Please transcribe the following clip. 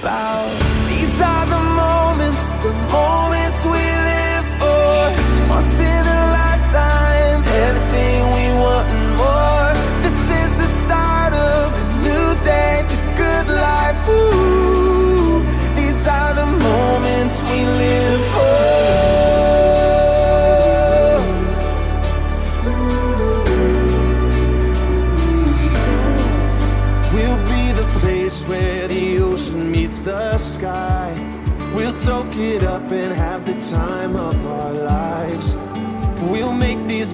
about. These are the moments we live for. Once in a lifetime, everything we want and more. This is the start of a new day, the good life. Ooh, these are the moments we live for. We'll be the place where the ocean meets the sky. We'll soak it up and have the time of our lives. We'll make these